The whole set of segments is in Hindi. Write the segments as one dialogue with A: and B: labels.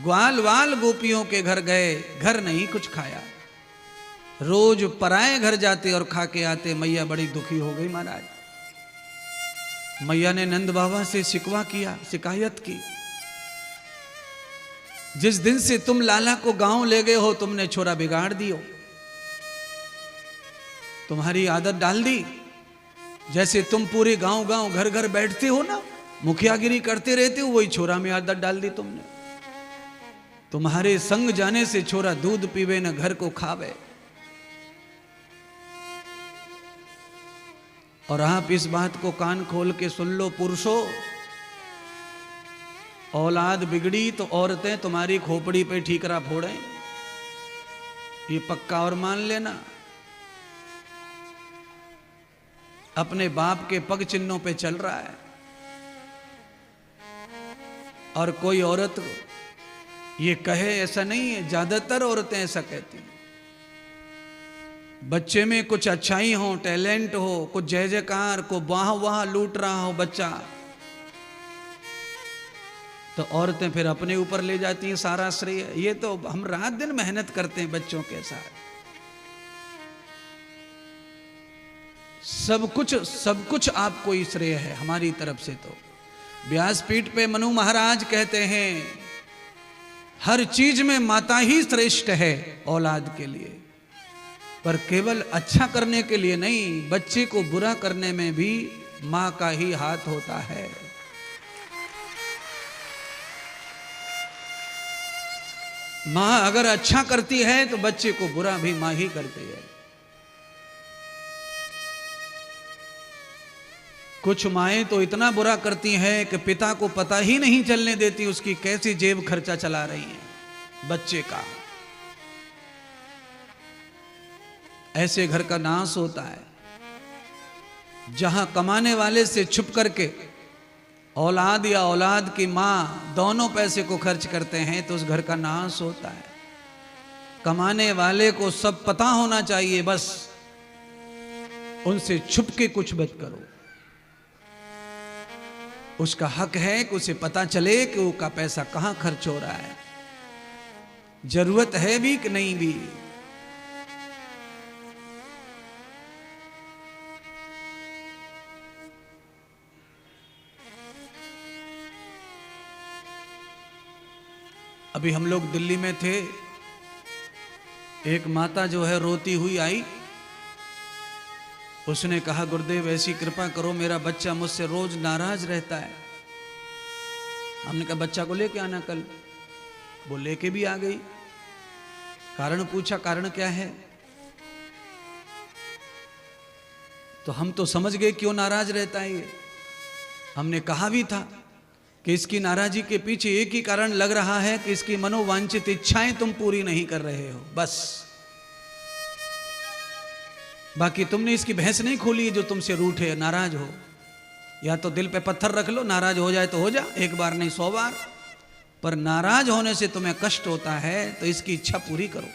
A: ग्वाल वाल गोपियों के घर गए, घर नहीं कुछ खाया। रोज पराए घर जाते और खा के आते। मैया बड़ी दुखी हो गई महाराज। मैया ने नंद बाबा से शिकवा किया, शिकायत की। जिस दिन से तुम लाला को गांव ले गए हो, तुमने छोरा बिगाड़ दियो, तुम्हारी आदत डाल दी। जैसे तुम पूरे गांव गांव घर घर बैठते हो ना, मुखियागिरी करते रहते हो, वही छोरा में आदत डाल दी तुमने। तुम्हारे संग जाने से छोरा दूध पीवे न घर को खावे। और आप इस बात को कान खोल के सुन लो पुरुषों, औलाद बिगड़ी तो औरतें तुम्हारी खोपड़ी पे ठीकरा फोड़ें, ये पक्का और मान लेना। अपने बाप के पग चिन्हों पे चल रहा है। और कोई औरत ये कहे ऐसा नहीं है, ज्यादातर औरतें ऐसा कहती हैं। बच्चे में कुछ अच्छाई हो, टैलेंट हो, कुछ जय जयकार, को वाह वाह लूट रहा हो बच्चा, तो औरतें फिर अपने ऊपर ले जाती हैं सारा श्रेय। ये तो हम रात दिन मेहनत करते हैं बच्चों के साथ, सब कुछ आपको ही श्रेय है हमारी तरफ से। तो व्यासपीठ पे मनु महाराज कहते हैं, हर चीज में माता ही श्रेष्ठ है औलाद के लिए, पर केवल अच्छा करने के लिए नहीं, बच्चे को बुरा करने में भी मां का ही हाथ होता है। मां अगर अच्छा करती है तो बच्चे को बुरा भी मां ही करती है। कुछ माएं तो इतना बुरा करती हैं कि पिता को पता ही नहीं चलने देती उसकी कैसी जेब खर्चा चला रही है बच्चे का। ऐसे घर का नाश होता है। जहां कमाने वाले से छुप करके औलाद या औलाद की मां दोनों पैसे को खर्च करते हैं तो उस घर का नाश होता है। कमाने वाले को सब पता होना चाहिए, बस उनसे छुप के कुछ मत करो। उसका हक है कि उसे पता चले कि उसका पैसा कहां खर्च हो रहा है, जरूरत है भी कि नहीं भी। अभी हम लोग दिल्ली में थे, एक माता जो है रोती हुई आई। उसने कहा, गुरुदेव ऐसी कृपा करो, मेरा बच्चा मुझसे रोज नाराज रहता है। हमने कहा बच्चा को लेके आना कल। वो लेके भी आ गई। कारण पूछा, कारण क्या है? तो हम तो समझ गए क्यों नाराज रहता है ये। हमने कहा भी था कि इसकी नाराजी के पीछे एक ही कारण लग रहा है कि इसकी मनोवांछित इच्छाएं तुम पूरी नहीं कर रहे हो, बस। बाकी तुमने इसकी भैंस नहीं खोली जो तुमसे रूठे, नाराज हो। या तो दिल पे पत्थर रख लो, नाराज हो जाए तो हो जा, एक बार नहीं 100 बार। पर नाराज होने से तुम्हें कष्ट होता है तो इसकी इच्छा पूरी करो।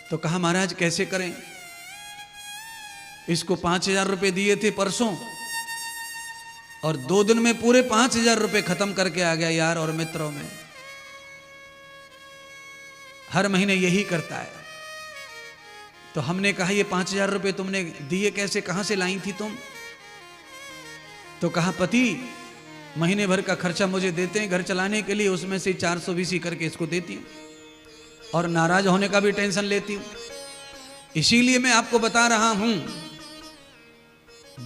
A: तो कहा महाराज कैसे करें? इसको 5000 रुपए दिए थे परसों, और 2 दिन में पूरे 5000 रुपए खत्म करके आ गया यार और मित्रों में। हर महीने यही करता है। तो हमने कहा ये 5000 रुपए तुमने दिए कैसे, कहां से लाई थी तुम? तो कहा पति महीने भर का खर्चा मुझे देते हैं घर चलाने के लिए, उसमें से 420 करके इसको देती हूं, और नाराज होने का भी टेंशन लेती हूं। इसीलिए मैं आपको बता रहा हूं,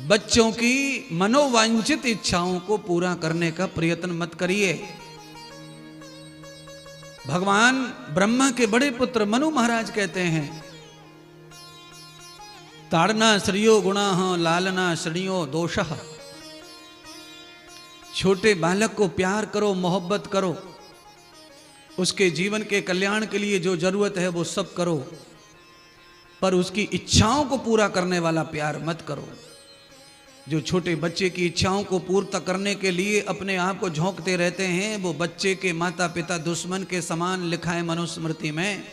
A: बच्चों की मनोवांछित इच्छाओं को पूरा करने का प्रयत्न मत करिए। भगवान ब्रह्मा के बड़े पुत्र मनु महाराज कहते हैं, ताड़ना श्रियो गुणाः लालना श्रियो दोषः। छोटे बालक को प्यार करो, मोहब्बत करो, उसके जीवन के कल्याण के लिए जो जरूरत है वो सब करो, पर उसकी इच्छाओं को पूरा करने वाला प्यार मत करो। जो छोटे बच्चे की इच्छाओं को पूर्त करने के लिए अपने आप को झोंकते रहते हैं, वो बच्चे के माता पिता दुश्मन के समान लिखा है मनुस्मृति में।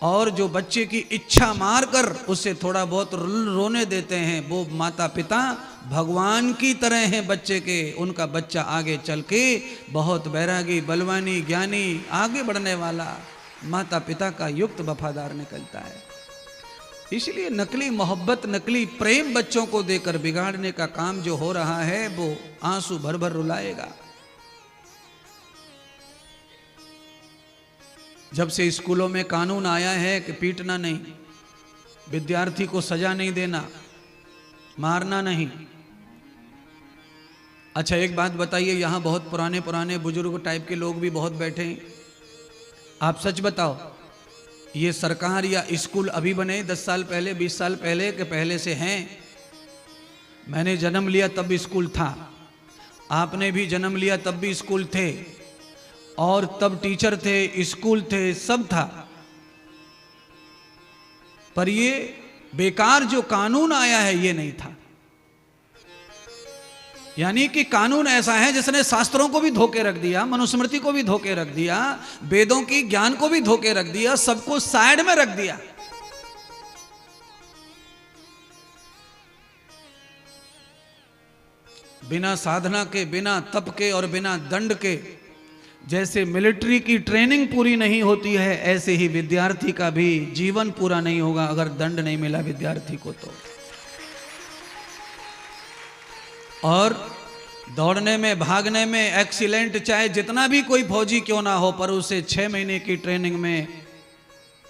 A: और जो बच्चे की इच्छा मारकर उससे थोड़ा बहुत रोने देते हैं, वो माता पिता भगवान की तरह हैं बच्चे के, उनका बच्चा आगे चल के बहुत बैरागी, बलवानी, ज्ञानी, आगे बढ़ने वाला, माता पिता का युक्त वफादार निकलता है। इसलिए नकली मोहब्बत, नकली प्रेम बच्चों को देकर बिगाड़ने का काम जो हो रहा है वो आंसू भर भर रुलाएगा। जब से स्कूलों में कानून आया है कि पीटना नहीं, विद्यार्थी को सजा नहीं देना, मारना नहीं। अच्छा एक बात बताइए, यहां बहुत पुराने पुराने बुजुर्ग टाइप के लोग भी बहुत बैठे हैं, आप सच बताओ, ये सरकार या स्कूल अभी बने 10 साल पहले, 20 साल पहले के पहले से हैं? मैंने जन्म लिया तब भी स्कूल था, आपने भी जन्म लिया तब भी स्कूल थे, और तब टीचर थे, स्कूल थे, सब था। पर ये बेकार जो कानून आया है ये नहीं था। यानी कि कानून ऐसा है जिसने शास्त्रों को भी धोके रख दिया, मनुस्मृति को भी धोके रख दिया, वेदों की ज्ञान को भी धोके रख दिया, सबको साइड में रख दिया। बिना साधना के, बिना तप के और बिना दंड के, जैसे मिलिट्री की ट्रेनिंग पूरी नहीं होती है, ऐसे ही विद्यार्थी का भी जीवन पूरा नहीं होगा अगर दंड नहीं मिला विद्यार्थी को तो। और दौड़ने में, भागने में एक्सीलेंट, चाहे जितना भी कोई फौजी क्यों ना हो, पर उसे 6 महीने की ट्रेनिंग में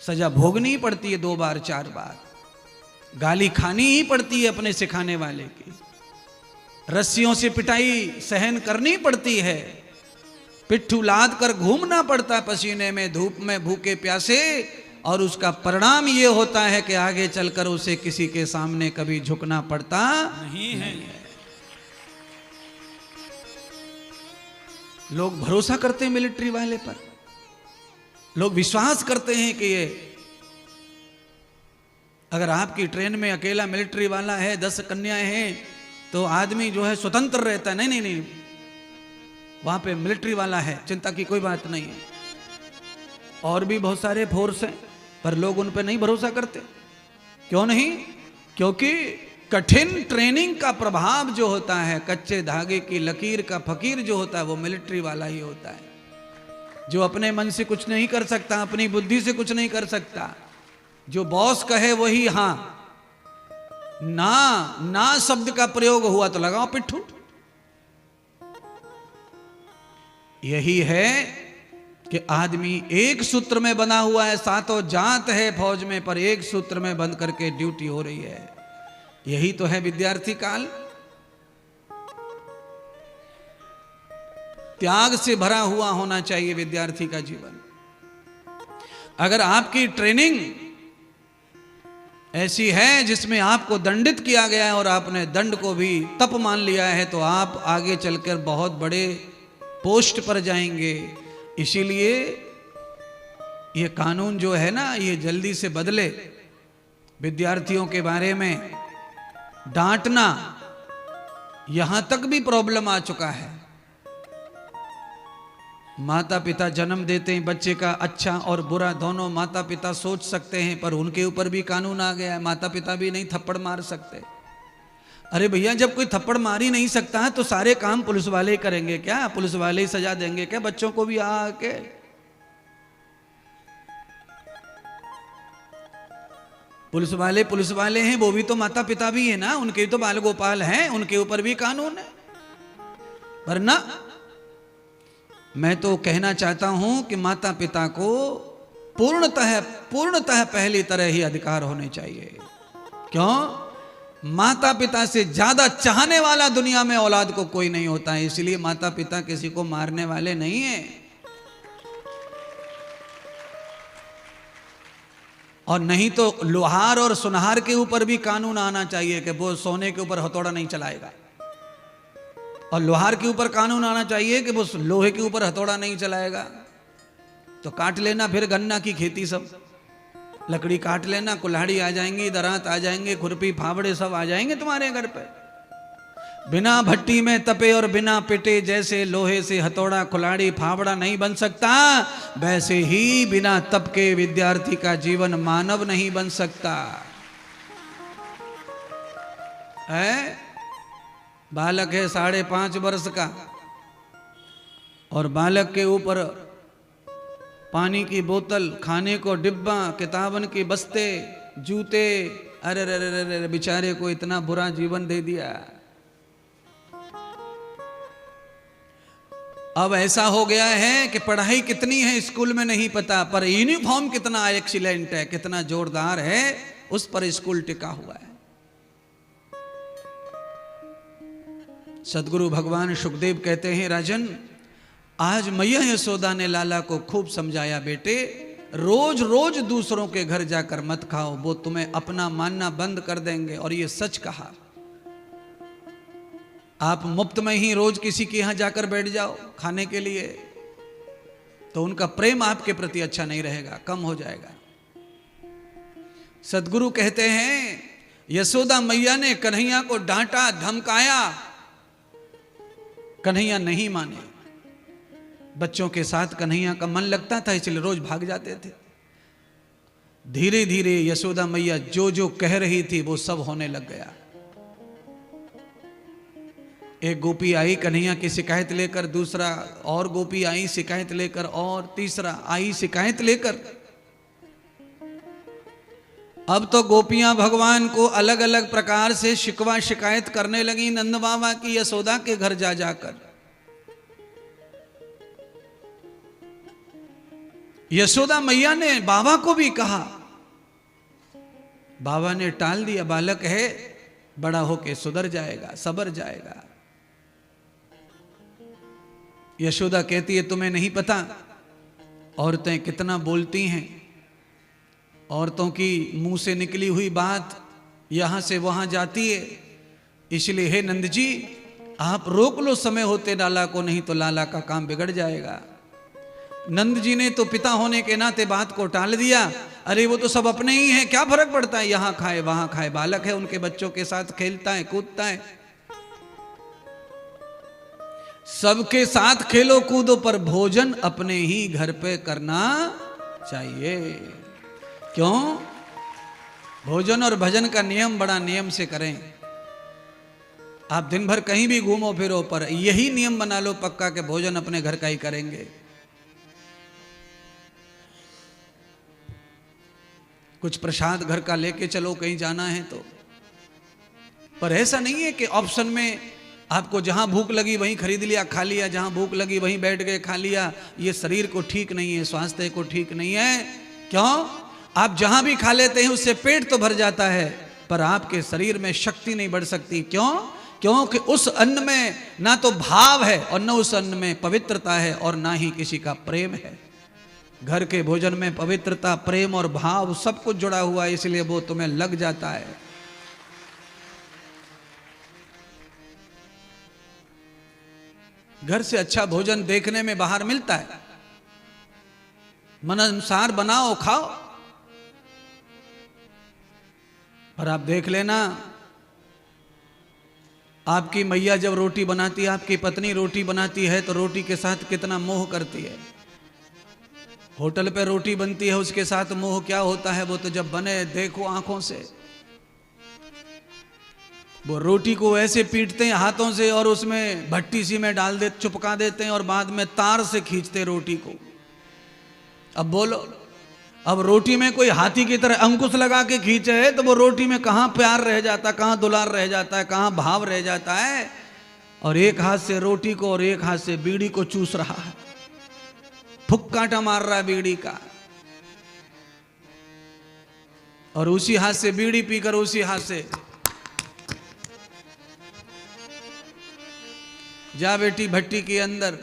A: सजा भोगनी ही पड़ती है, 2 बार 4 बार गाली खानी ही पड़ती है अपने सिखाने वाले की, रस्सियों से पिटाई सहन करनी पड़ती है, पिट्ठू लाद कर घूमना पड़ता पसीने में, धूप में, भूखे प्यासे, और उसका परिणाम ये होता है कि आगे चलकर उसे किसी के सामने कभी झुकना पड़ता नहीं है। लोग भरोसा करते हैं मिलिट्री वाले पर, लोग विश्वास करते हैं कि ये, अगर आपकी ट्रेन में अकेला मिलिट्री वाला है, 10 कन्याएं हैं, तो आदमी जो है स्वतंत्र रहता है। नहीं नहीं नहीं, वहां पे मिलिट्री वाला है, चिंता की कोई बात नहीं है। और भी बहुत सारे फोर्स हैं, पर लोग उन पे नहीं भरोसा करते। क्यों नहीं? क्योंकि कठिन ट्रेनिंग का प्रभाव जो होता है, कच्चे धागे की लकीर का फकीर जो होता है, वो मिलिट्री वाला ही होता है, जो अपने मन से कुछ नहीं कर सकता, अपनी बुद्धि से कुछ नहीं कर सकता, जो बॉस कहे वही हां, ना ना शब्द का प्रयोग हुआ तो लगाओ पिट्ठू। यही है कि आदमी एक सूत्र में बना हुआ है, सातों जात है फौज में, पर एक सूत्र में बंध करके ड्यूटी हो रही है। यही तो है विद्यार्थी काल। त्याग से भरा हुआ होना चाहिए विद्यार्थी का जीवन। अगर आपकी ट्रेनिंग ऐसी है जिसमें आपको दंडित किया गया है और आपने दंड को भी तप मान लिया है, तो आप आगे चलकर बहुत बड़े पोस्ट पर जाएंगे। इसीलिए ये कानून जो है ना, ये जल्दी से बदले। विद्यार्थियों के बारे में डांटना, यहां तक भी प्रॉब्लम आ चुका है। माता पिता जन्म देते हैं, बच्चे का अच्छा और बुरा दोनों माता पिता सोच सकते हैं, पर उनके ऊपर भी कानून आ गया है, माता पिता भी नहीं थप्पड़ मार सकते। अरे भैया, जब कोई थप्पड़ मार ही नहीं सकता है तो सारे काम पुलिस वाले ही करेंगे क्या? पुलिस वाले ही सजा देंगे क्या बच्चों को भी आके? पुलिस वाले हैं, वो भी तो माता पिता भी है ना, उनके तो बाल गोपाल हैं, उनके ऊपर भी कानून है। वरना मैं तो कहना चाहता हूं कि माता पिता को पूर्णतः पहली तरह ही अधिकार होने चाहिए। क्यों? माता पिता से ज्यादा चाहने वाला दुनिया में औलाद को कोई नहीं होता है, इसलिए माता पिता किसी को मारने वाले नहीं है। और नहीं तो लोहार और सुनहार के ऊपर भी कानून आना चाहिए कि वो सोने के ऊपर हथौड़ा नहीं चलाएगा, और लोहार के ऊपर कानून आना चाहिए कि वो लोहे के ऊपर हथौड़ा नहीं चलाएगा। तो काट लेना फिर गन्ना की खेती, सब लकड़ी काट लेना, कुल्हाड़ी आ जाएंगी, दरात आ जाएंगे, खुरपी फावड़े सब आ जाएंगे तुम्हारे घर पे। बिना भट्टी में तपे और बिना पिटे, जैसे लोहे से हथौड़ा, कुल्हाड़ी, फावड़ा नहीं बन सकता, वैसे ही बिना तप के विद्यार्थी का जीवन मानव नहीं बन सकता है। बालक है 5.5 वर्ष का, और बालक के ऊपर पानी की बोतल, खाने को डिब्बा, किताबन के बस्ते, जूते। अरे रे रे रे, बेचारे को इतना बुरा जीवन दे दिया। अब ऐसा हो गया है कि पढ़ाई कितनी है स्कूल में नहीं पता, पर यूनिफॉर्म कितना एक्सीलेंट है, कितना जोरदार है, उस पर स्कूल टिका हुआ है। सदगुरु भगवान सुखदेव कहते हैं, राजन आज मैया यशोदा ने लाला को खूब समझाया, बेटे रोज रोज दूसरों के घर जाकर मत खाओ, वो तुम्हें अपना मानना बंद कर देंगे। और ये सच कहा। आप मुफ्त में ही रोज किसी के यहां जाकर बैठ जाओ खाने के लिए, तो उनका प्रेम आपके प्रति अच्छा नहीं रहेगा, कम हो जाएगा। सदगुरु कहते हैं, यशोदा मैया ने कन्हैया को डांटा, धमकाया, कन्हैया नहीं माने। बच्चों के साथ कन्हैया का मन लगता था, इसलिए रोज भाग जाते थे। धीरे धीरे यशोदा मैया जो जो कह रही थी वो सब होने लग गया। एक गोपी आई कन्हैया की शिकायत लेकर, दूसरा और गोपी आई शिकायत लेकर, और तीसरा आई शिकायत लेकर। अब तो गोपियां भगवान को अलग अलग प्रकार से शिकवा शिकायत करने लगी नंद बाबा की यशोदा के घर जा जाकर। यशोदा मैया ने बाबा को भी कहा, बाबा ने टाल दिया, बालक है, बड़ा होके सुधर जाएगा, सबर जाएगा। यशोदा कहती है, तुम्हें नहीं पता औरतें कितना बोलती हैं, औरतों की मुंह से निकली हुई बात यहां से वहां जाती है, इसलिए हे नंद जी आप रोक लो समय होते लाला को, नहीं तो लाला का काम बिगड़ जाएगा। नंद जी ने तो पिता होने के नाते बात को टाल दिया, अरे वो तो सब अपने ही हैं, क्या फर्क पड़ता है, यहां खाए वहां खाए, बालक है, उनके बच्चों के साथ खेलता है कूदता है। सबके साथ खेलो कूदो, पर भोजन अपने ही घर पे करना चाहिए। क्यों? भोजन और भजन का नियम बड़ा नियम से करें। आप दिन भर कहीं भी घूमो फिरो, पर यही नियम बना लो पक्का कि भोजन अपने घर का ही करेंगे। कुछ प्रसाद घर का लेके चलो कहीं जाना है तो, पर ऐसा नहीं है कि ऑप्शन में आपको जहां भूख लगी वहीं खरीद लिया खा लिया, जहां भूख लगी वहीं बैठ गए खा लिया। ये शरीर को ठीक नहीं है, स्वास्थ्य को ठीक नहीं है। क्यों? आप जहां भी खा लेते हैं उससे पेट तो भर जाता है, पर आपके शरीर में शक्ति नहीं बढ़ सकती। क्यों? क्योंकि उस अन्न में ना तो भाव है, और न उस अन्न में पवित्रता है, और ना ही किसी का प्रेम है। घर के भोजन में पवित्रता, प्रेम और भाव सब कुछ जुड़ा हुआ है, इसलिए वो तुम्हें लग जाता है। घर से अच्छा भोजन देखने में बाहर मिलता है, मन अनुसार बनाओ खाओ। पर आप देख लेना, आपकी मैया जब रोटी बनाती है, आपकी पत्नी रोटी बनाती है, तो रोटी के साथ कितना मोह करती है। होटल पे रोटी बनती है, उसके साथ मोह क्या होता है, वो तो जब बने देखो आंखों से। वो रोटी को ऐसे पीटते हैं हाथों से, और उसमें भट्टी सी में डाल दे, चुपका देते हैं, और बाद में तार से खींचते रोटी को। अब बोलो, अब रोटी में कोई हाथी की तरह अंकुश लगा के खींचे है, तो वो रोटी में कहां प्यार रह जाता है, कहां दुलार रह जाता है, कहां भाव रह जाता है। और एक हाथ से रोटी को और एक हाथ से बीड़ी को चूस रहा है, फुक्काटा मार रहा है बीड़ी का, और उसी हाथ से बीड़ी पीकर उसी हाथ से जा बेटी भट्टी के अंदर।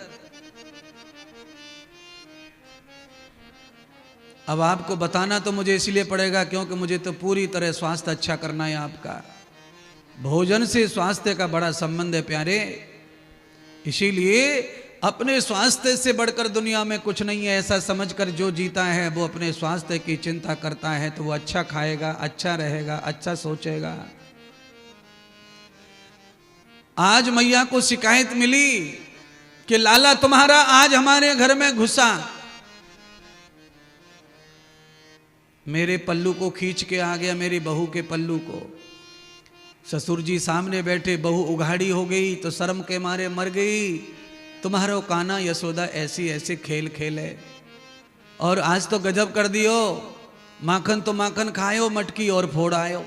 A: अब आपको बताना तो मुझे इसलिए पड़ेगा क्योंकि मुझे तो पूरी तरह स्वास्थ्य अच्छा करना है आपका। भोजन से स्वास्थ्य का बड़ा संबंध है प्यारे, इसीलिए अपने स्वास्थ्य से बढ़कर दुनिया में कुछ नहीं है ऐसा समझकर जो जीता है वो अपने स्वास्थ्य की चिंता करता है, तो वो अच्छा खाएगा, अच्छा रहेगा, अच्छा सोचेगा। आज मैया को शिकायत मिली कि लाला तुम्हारा आज हमारे घर में घुसा, मेरे पल्लू को खींच के आ गया, मेरी बहू के पल्लू को। ससुर जी सामने बैठे, बहू उघाड़ी हो गई तो शर्म के मारे मर गई। तुम्हारो कान्हा यशोदा ऐसी ऐसे खेल खेले और आज तो गजब कर दियो, माखन तो माखन खायो, मटकी और फोड़ आयो।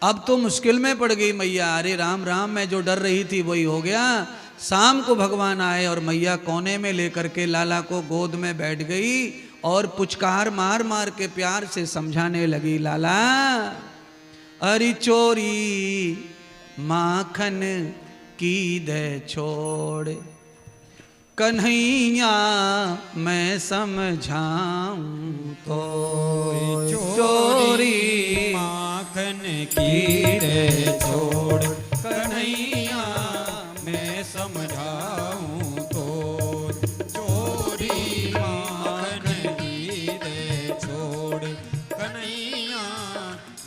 A: अब तो मुश्किल में पड़ गई मैया। अरे राम राम, मैं जो डर रही थी वही हो गया। शाम को भगवान आए और मैया कोने में लेकर के लाला को गोद में बैठ गई और पुचकार मार मार के प्यार से समझाने लगी, लाला अरे चोरी माखन की दे छोड़, कन्हैया मैं समझाऊं तो चोरी
B: माखन की दे छोड़, कन्हैया मैं समझाऊं तो चोरी माखन की दे छोड़, कन्हैया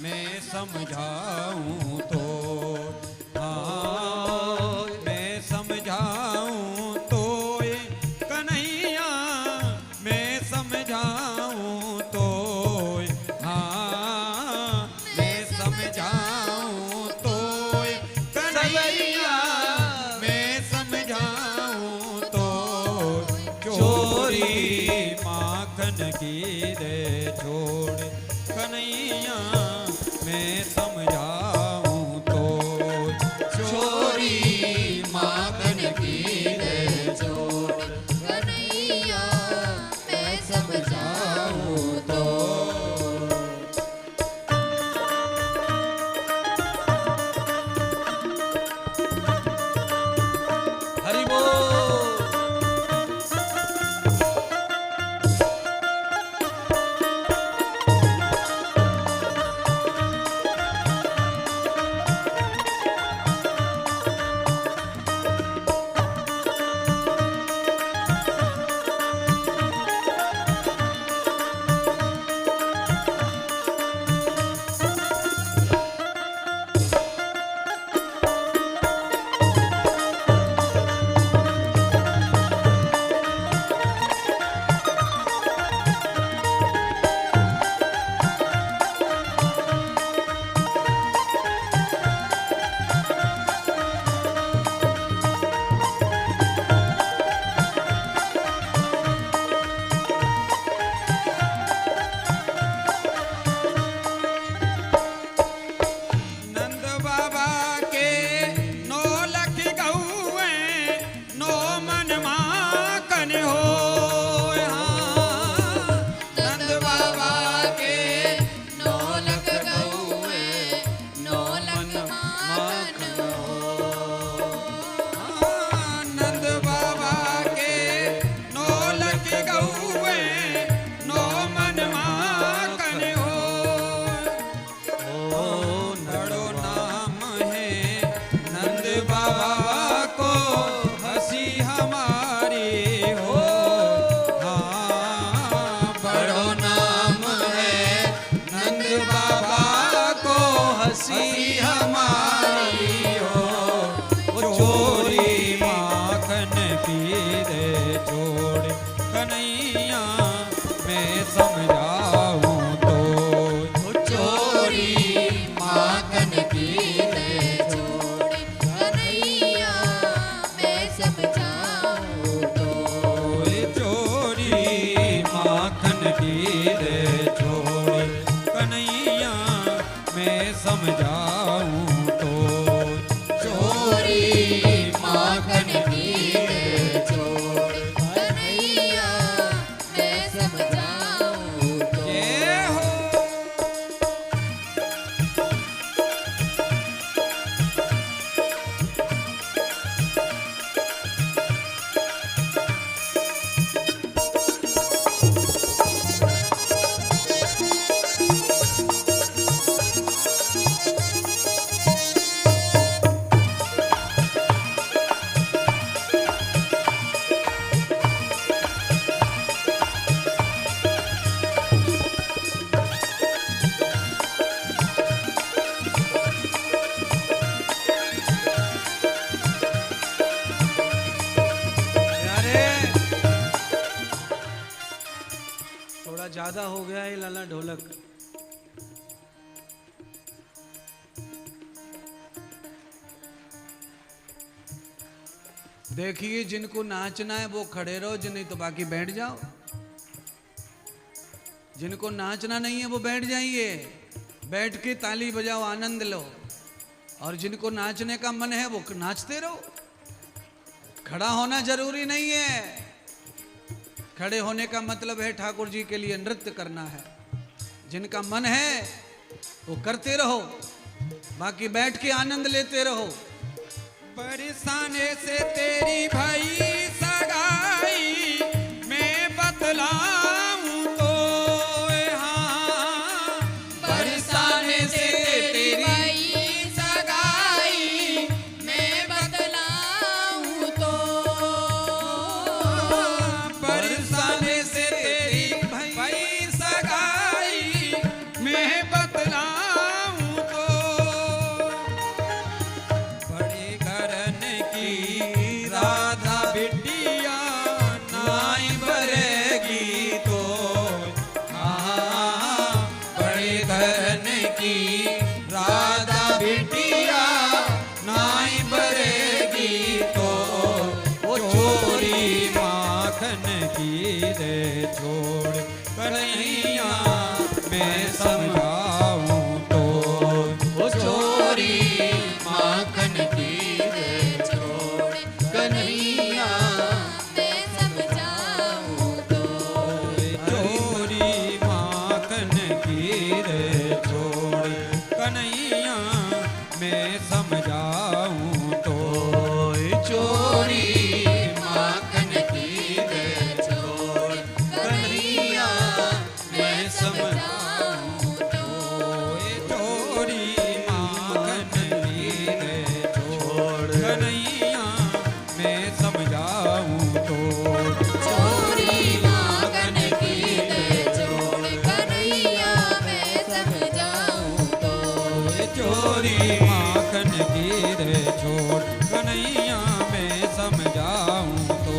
B: मैं समझाऊं तो। हाँ मैं समझाऊं तो कन्हैया मैं समझाऊं तो। हाँ मैं समझाऊं तो कन्हैया मैं समझाऊं तो चोरी माखन की दे छोड़, कन्हैया मैं समझाऊं तो चोरी माखन की दे छोड़,
C: कन्हैया मैं समझाऊं तो।
A: हरि बोल।
B: नंद बाबा के 9 लख गौए 9 मन माखन हो। हाँ नंद बाबा के
C: 9 लख गौए 9 लख माखन हो।
B: हाँ नंद बाबा के 9 लख गौए 9 मन माखन हो। बड़ो नाम है नंद बाबा को हंसी हमारी हो। हाँ बड़ो नाम है नंद बाबा को हंसी हमारी हो। वो चोरी माखन की दे छोड़, कन्हैया मैं समझाऊं तो चोरी माखन की दे छोड़,
C: कन्हैया मैं समझाऊं तो।
B: चोरी माखन की दे छोड़, कन्हैया मैं समझाऊं तो चोरी माखन की दे छोड़,
C: कन्हैया मैं समझाऊं तो।
B: ये हो।
A: थोड़ा ज्यादा हो गया है लाला ढोलक। देखिए, जिनको नाचना है वो खड़े रहो, नहीं तो बाकी बैठ जाओ। जिनको नाचना नहीं है वो बैठ जाइए, बैठ के ताली बजाओ, आनंद लो। और जिनको नाचने का मन है वो नाचते रहो। खड़ा होना जरूरी नहीं है। खड़े होने का मतलब है ठाकुर जी के लिए नृत्य करना है। जिनका मन है वो करते रहो, बाकी बैठ के आनंद लेते रहो।
B: बरसाने से तेरी भाई सगाई मैं बतलाऊं तो, हाँ
C: बरसाने से तेरी सगाई मैं बतलाऊं तो,
B: बरसाने से तेरी भाई सगाई मैं बतलाऊं तो, बड़े घरन की राधा बिटिया नाई भरेगी तो, हाँ बड़े घरन की राधा बिटिया नाई भरेगी तो, वो चोरी माखन की रे छोड़ कन्हैया मैं समझाऊं तो, वो चोरी
C: माखन की रे छोड़ कन्हैया मैं समझाऊं तो,
B: चोरी माखन की रे छोड़ कन्हैया मैं समझाऊं तो,
C: चोरी माखन की रे छोड़ कन्हैया मैं समझाऊं तो,
B: चोरी माखन की रे छोड़ कन्हैया मैं समझाऊं तो,
C: चोरी माखन की रे छोड़ कन्हैया मैं समझाऊं तो,
B: चोरी माखन की रे छोड़ कन्हैया मैं समझाऊं तो,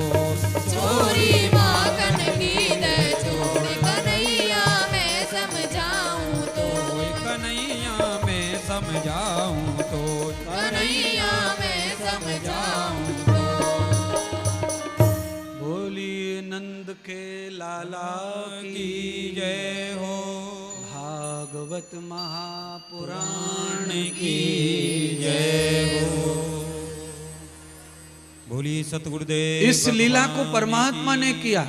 C: चोरी माखन की रे छोड़ कन्हैया मैं समझाऊं तो,
B: कन्हैया मैं समझाऊं तो,
C: कन्हैया मैं समझाऊं तो।
A: बोलिए नंद के लाला
B: की जय हो,
A: भागवत महापुराण
B: की जय हो। बोली सतगुरुदेव।
A: इस लीला को परमात्मा ने किया।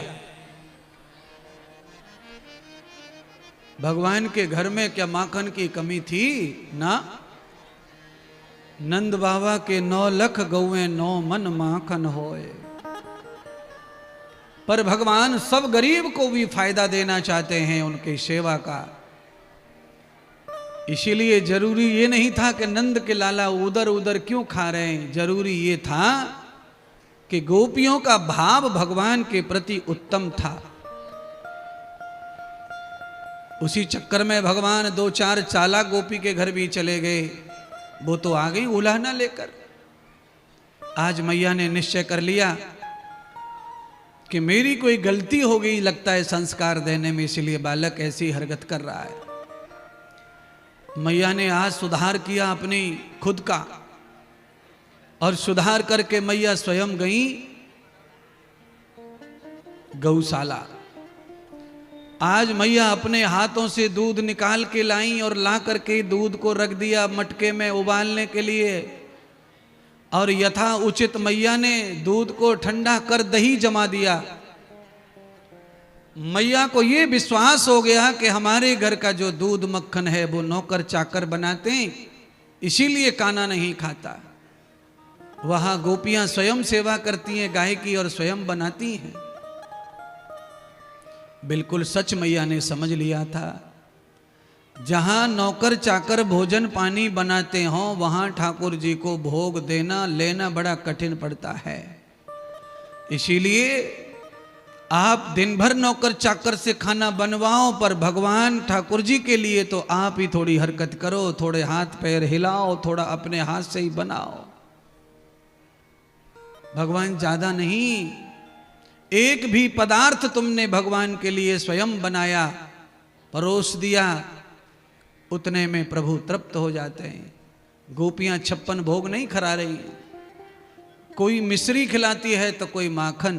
A: भगवान के घर में क्या माखन की कमी थी? ना। नंद बाबा के 9 लख गौएं 9 मन माखन होए। पर भगवान सब गरीब को भी फायदा देना चाहते हैं उनकी सेवा का। इसीलिए जरूरी ये नहीं था कि नंद के लाला उधर उधर क्यों खा रहे हैं। जरूरी ये था कि गोपियों का भाव भगवान के प्रति उत्तम था। उसी चक्कर में भगवान 2-4 चालाक गोपी के घर भी चले गए। वो तो आ गई उलाहना लेकर। आज मैया ने निश्चय कर लिया कि मेरी कोई गलती हो गई लगता है संस्कार देने में, इसलिए बालक ऐसी हरकत कर रहा है। मैया ने आज सुधार किया अपनी खुद का, और सुधार करके मैया स्वयं गई गौशाला। आज मैया अपने हाथों से दूध निकाल के लाई और ला करके दूध को रख दिया मटके में उबालने के लिए, और यथा उचित मैया ने दूध को ठंडा कर दही जमा दिया। मैया को ये विश्वास हो गया कि हमारे घर का जो दूध मक्खन है वो नौकर चाकर बनाते हैं, इसीलिए काना नहीं खाता। वहां गोपियां स्वयं सेवा करती हैं गाय की और स्वयं बनाती हैं। बिल्कुल सच मैया ने समझ लिया था। जहां नौकर चाकर भोजन पानी बनाते हों वहां ठाकुर जी को भोग देना लेना बड़ा कठिन पड़ता है। इसीलिए आप दिन भर नौकर चाकर से खाना बनवाओ, पर भगवान ठाकुर जी के लिए तो आप ही थोड़ी हरकत करो, थोड़े हाथ पैर हिलाओ, थोड़ा अपने हाथ से ही बनाओ। भगवान ज्यादा नहीं, एक भी पदार्थ तुमने भगवान के लिए स्वयं बनाया, परोस दिया, उतने में प्रभु तृप्त हो जाते हैं। गोपियां 56 भोग नहीं खा रही हैं। कोई मिश्री खिलाती है तो कोई माखन,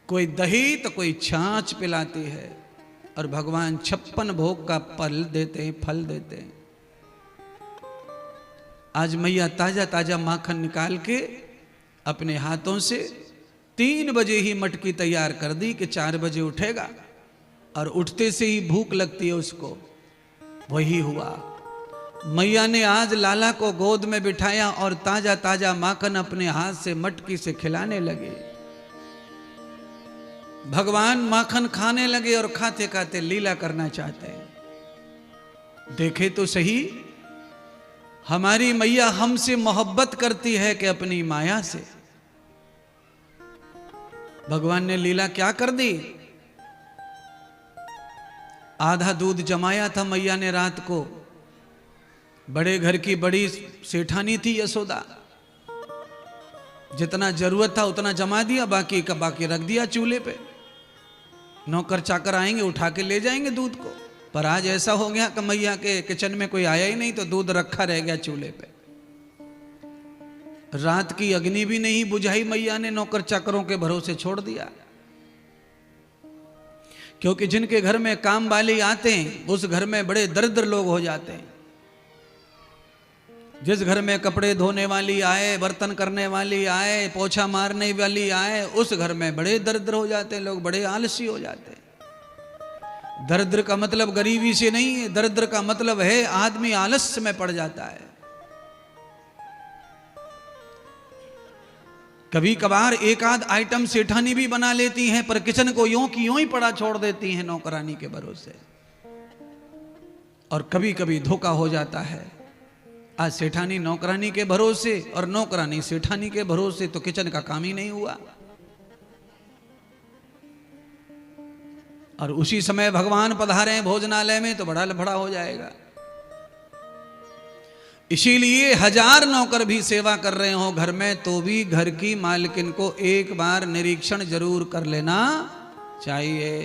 A: कोई दही तो कोई छाछ पिलाती है, और भगवान 56 भोग का फल देते हैं। आज मैया ताजा ताजा माखन निकाल के अपने हाथों से 3 बजे ही मटकी तैयार कर दी कि 4 बजे उठेगा, और उठते से ही भूख लगती है उसको। वही हुआ, मैया ने आज लाला को गोद में बिठाया और ताजा ताजा माखन अपने हाथ से मटकी से खिलाने लगे। भगवान माखन खाने लगे और खाते खाते लीला करना चाहते हैं। देखे तो सही, हमारी मैया हमसे मोहब्बत करती है कि अपनी माया से। भगवान ने लीला क्या कर दी, आधा दूध जमाया था मैया ने रात को। बड़े घर की बड़ी सेठानी थी यशोदा, जितना जरूरत था उतना जमा दिया, बाकी का बाकी रख दिया चूल्हे पे। नौकर चाकर आएंगे उठा के ले जाएंगे दूध को। पर आज ऐसा हो गया कि मैया के किचन में कोई आया ही नहीं तो दूध रखा रह गया चूल्हे पे। रात की अग्नि भी नहीं बुझाई मैया ने, नौकर चाकरों के भरोसे छोड़ दिया। क्योंकि जिनके घर में काम वाले आते हैं उस घर में बड़े दरिद्र लोग हो जाते हैं। जिस घर में कपड़े धोने वाली आए, बर्तन करने वाली आए, पोछा मारने वाली आए, उस घर में बड़े दरिद्र हो जाते हैं लोग, बड़े आलसी हो जाते हैं। दरिद्र का मतलब गरीबी से नहीं है, दरिद्र का मतलब है आदमी आलस्य में पड़ जाता है। कभी कभार एक आध आइटम सेठानी भी बना लेती हैं, पर किचन को यूं की यूं ही पड़ा छोड़ देती हैं नौकरानी के भरोसे। और कभी कभी धोखा हो जाता है। आज सेठानी नौकरानी के भरोसे और नौकरानी सेठानी के भरोसे, तो किचन का काम ही नहीं हुआ। और उसी समय भगवान पधारे हैं भोजनालय में तो बड़ा लफड़ा हो जाएगा। इसीलिए 1000 नौकर भी सेवा कर रहे हो घर में तो भी घर की मालकिन को एक बार निरीक्षण जरूर कर लेना चाहिए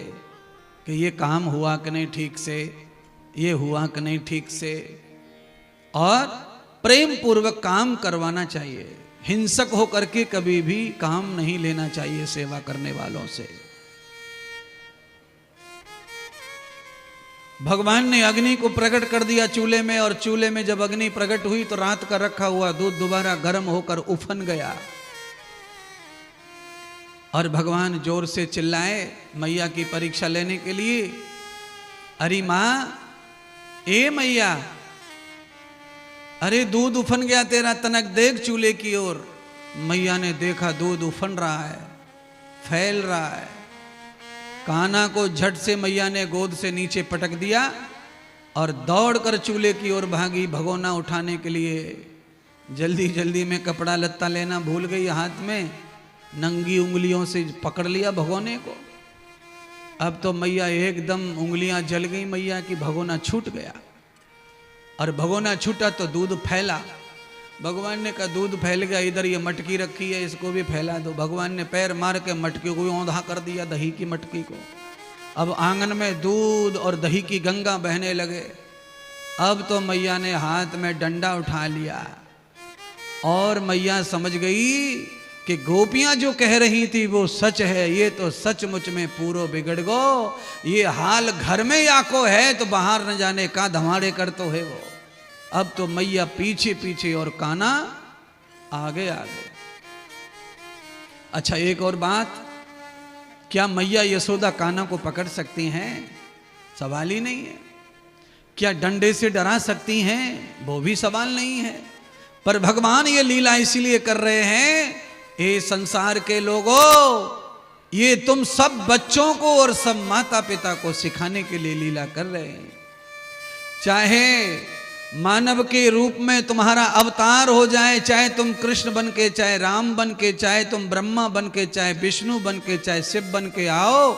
A: कि ये काम हुआ कि नहीं ठीक से, ये हुआ कि नहीं ठीक से। और प्रेम पूर्वक काम करवाना चाहिए। हिंसक होकर के कभी भी काम नहीं लेना चाहिए सेवा करने वालों से। भगवान ने अग्नि को प्रकट कर दिया चूल्हे में, और चूल्हे में जब अग्नि प्रकट हुई तो रात का रखा हुआ दूध दोबारा गर्म होकर उफन गया। और भगवान जोर से चिल्लाए मैया की परीक्षा लेने के लिए, अरे मां, ए मैया, अरे दूध उफन गया तेरा, तनक देख चूल्हे की ओर। मैया ने देखा दूध उफन रहा है, फैल रहा है। कान्हा को झट से मैया ने गोद से नीचे पटक दिया और दौड़कर चूल्हे की ओर भागी भगोना उठाने के लिए। जल्दी जल्दी में कपड़ा लत्ता लेना भूल गई, हाथ में नंगी उंगलियों से पकड़ लिया भगोने को। अब तो मैया एकदम उंगलियां जल गई मैया की, भगोना छूट गया। और भगोना छूटा तो दूध फैला। भगवान ने कहा दूध फैल गया, इधर ये मटकी रखी है इसको भी फैला दो। भगवान ने पैर मार के मटकी को भी औंधा कर दिया, दही की मटकी को। अब आंगन में दूध और दही की गंगा बहने लगे। अब तो मैया ने हाथ में डंडा उठा लिया और मैया समझ गई कि गोपियां जो कह रही थी वो सच है। ये तो सचमुच में पूरो बिगड़ गो, ये हाल घर में याको है तो बाहर न जाने का धमाड़े कर तो है वो। अब तो मैया पीछे पीछे और कान्हा आगे आगे। अच्छा एक और बात, क्या मैया यशोदा कान्हा को पकड़ सकती हैं? सवाल ही नहीं है। क्या डंडे से डरा सकती हैं? वो भी सवाल नहीं है। पर भगवान ये लीला इसीलिए कर रहे हैं, ये संसार के लोगों, ये तुम सब बच्चों को और सब माता पिता को सिखाने के लिए लीला कर रहे हैं। चाहे मानव के रूप में तुम्हारा अवतार हो जाए, चाहे तुम कृष्ण बन के, चाहे राम बन के, चाहे तुम ब्रह्मा बन के, चाहे विष्णु बन के, चाहे शिव बन के आओ,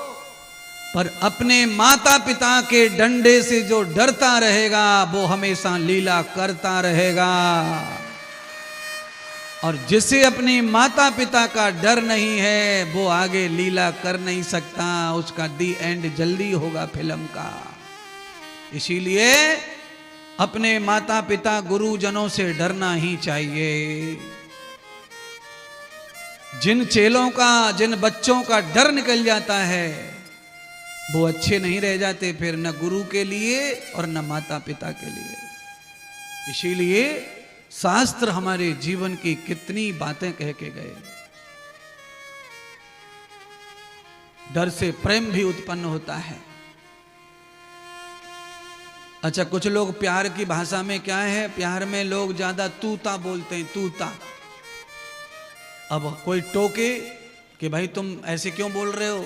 A: पर अपने माता पिता के डंडे से जो डरता रहेगा वो हमेशा लीला करता रहेगा। और जिसे अपने माता पिता का डर नहीं है वो आगे लीला कर नहीं सकता, उसका दी एंड जल्दी होगा फिल्म का। इसीलिए अपने माता पिता गुरुजनों से डरना ही चाहिए। जिन चेलों का, जिन बच्चों का डर निकल जाता है, वो अच्छे नहीं रह जाते फिर, न गुरु के लिए और न माता पिता के लिए। इसीलिए शास्त्र हमारे जीवन की कितनी बातें कह के गए। डर से प्रेम भी उत्पन्न होता है। अच्छा, कुछ लोग प्यार की भाषा में क्या है, प्यार में लोग ज्यादा तूता बोलते हैं, तूता। अब कोई टोके कि भाई तुम ऐसे क्यों बोल रहे हो,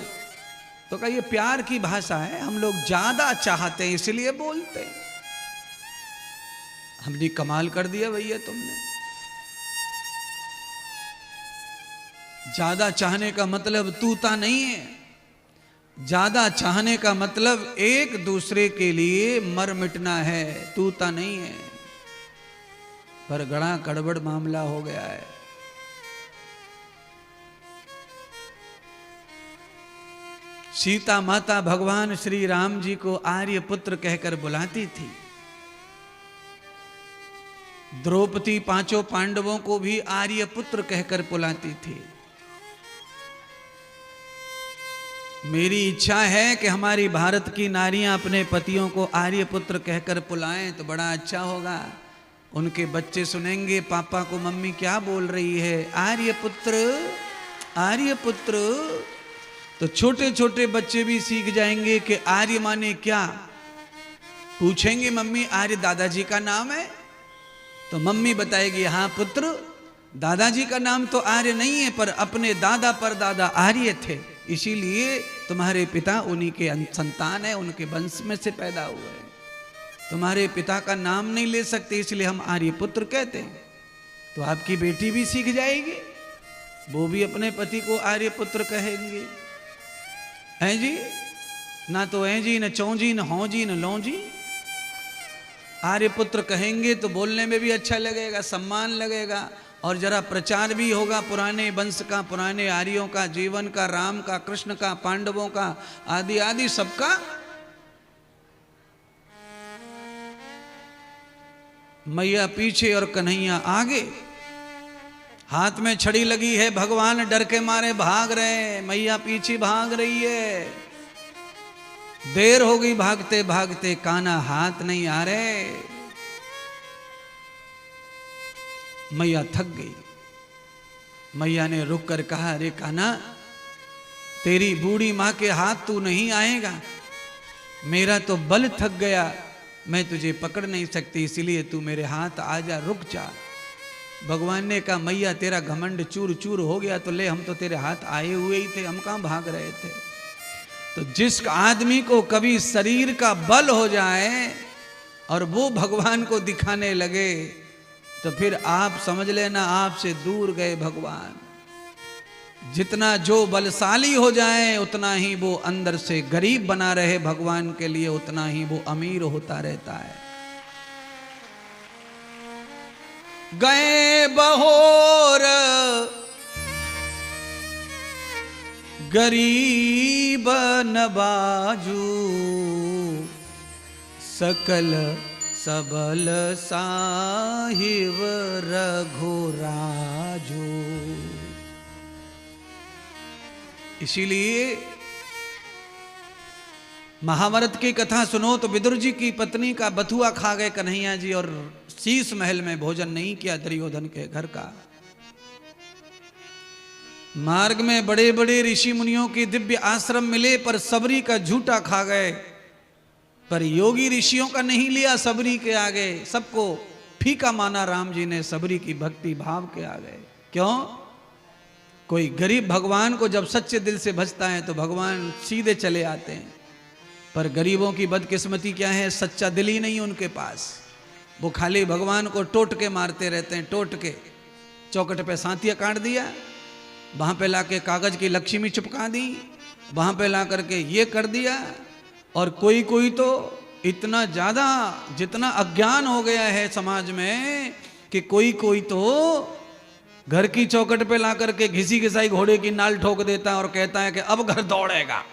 A: तो कहा ये प्यार की भाषा है, हम लोग ज्यादा चाहते हैं इसलिए बोलते हैं। हमने कमाल कर दिया भैया तुमने। ज्यादा चाहने का मतलब तूता नहीं है। ज्यादा चाहने का मतलब एक दूसरे के लिए मर मिटना है, तूता नहीं है। पर गड़ा गड़बड़ मामला हो गया है। सीता माता भगवान श्री राम जी को आर्य पुत्र कहकर बुलाती थी। द्रौपदी पांचों पांडवों को भी आर्य पुत्र कहकर बुलाती थी। मेरी इच्छा है कि हमारी भारत की नारियां अपने पतियों को आर्य पुत्र कहकर बुलाएं तो बड़ा अच्छा होगा। उनके बच्चे सुनेंगे पापा को मम्मी क्या बोल रही है, आर्य पुत्र, आर्य पुत्र। तो छोटे छोटे बच्चे भी सीख जाएंगे कि आर्य माने क्या। पूछेंगे मम्मी आर्य दादाजी का नाम है, तो मम्मी बताएगी हाँ पुत्र, दादाजी का नाम तो आर्य नहीं है पर अपने दादा पर दादा आर्य थे, इसीलिए तुम्हारे पिता उन्हीं के संतान है, उनके वंश में से पैदा हुए हैं। तुम्हारे पिता का नाम नहीं ले सकते इसलिए हम आर्य पुत्र कहते हैं। तो आपकी बेटी भी सीख जाएगी, वो भी अपने पति को आर्य पुत्र कहेंगे। हैं जी, ना तो हैं जी, न चौं जी, न हों जी, न लों जी। आर्य पुत्र कहेंगे तो बोलने में भी अच्छा लगेगा, सम्मान लगेगा, और जरा प्रचार भी होगा पुराने वंश का, पुराने आर्यों का, जीवन का, राम का, कृष्ण का, पांडवों का, आदि आदि सबका। मैया पीछे और कन्हैया आगे। हाथ में छड़ी लगी है, भगवान डर के मारे भाग रहे हैं, मैया पीछे भाग रही है। देर हो गई भागते भागते, कान्हा हाथ नहीं आ रहे। मैया थक गई। मैया ने रुक कर कहा, अरे कान्हा, तेरी बूढ़ी मां के हाथ तू नहीं आएगा, मेरा तो बल थक गया, मैं तुझे पकड़ नहीं सकती, इसीलिए तू मेरे हाथ आ जा, रुक जा। भगवान ने कहा, मैया तेरा घमंड चूर चूर हो गया तो ले, हम तो तेरे हाथ आए हुए ही थे, हम कहां भाग रहे थे। तो जिस आदमी को कभी शरीर का बल हो जाए और वो भगवान को दिखाने लगे, तो फिर आप समझ लेना आपसे दूर गए भगवान। जितना जो बलशाली हो जाए उतना ही वो अंदर से गरीब बना रहे भगवान के लिए, उतना ही वो अमीर होता रहता है। गए बहोर गरीब नवाजू, सकल सबल साहिब रघुराजू। इसीलिए महाभारत की कथा सुनो तो विदुर जी की पत्नी का बथुआ खा गए कन्हैया जी, और शीश महल में भोजन नहीं किया दुर्योधन के घर का। मार्ग में बड़े बड़े ऋषि मुनियों के दिव्य आश्रम मिले पर सबरी का झूठा खा गए, पर योगी ऋषियों का नहीं लिया सबरी के आगे। सबको फीका माना राम जी ने सबरी की भक्ति भाव के आगे। क्यों? कोई गरीब भगवान को जब सच्चे दिल से भजता है तो भगवान सीधे चले आते हैं, पर गरीबों की बदकिस्मती क्या है, सच्चा दिल ही नहीं उनके पास। वो खाली भगवान को टोट के मारते रहते हैं, टोट के। चौकट पे सांतिया काट दिया, वहाँ पे लाके कागज की लक्ष्मी चिपका दी, वहाँ पे ला करके ये कर दिया। और कोई कोई तो इतना ज़्यादा, जितना अज्ञान हो गया है समाज में, कि कोई कोई तो घर की चौकट पे ला करके घिसी घिसाई घोड़े की नाल ठोक देता है और कहता है कि अब घर दौड़ेगा।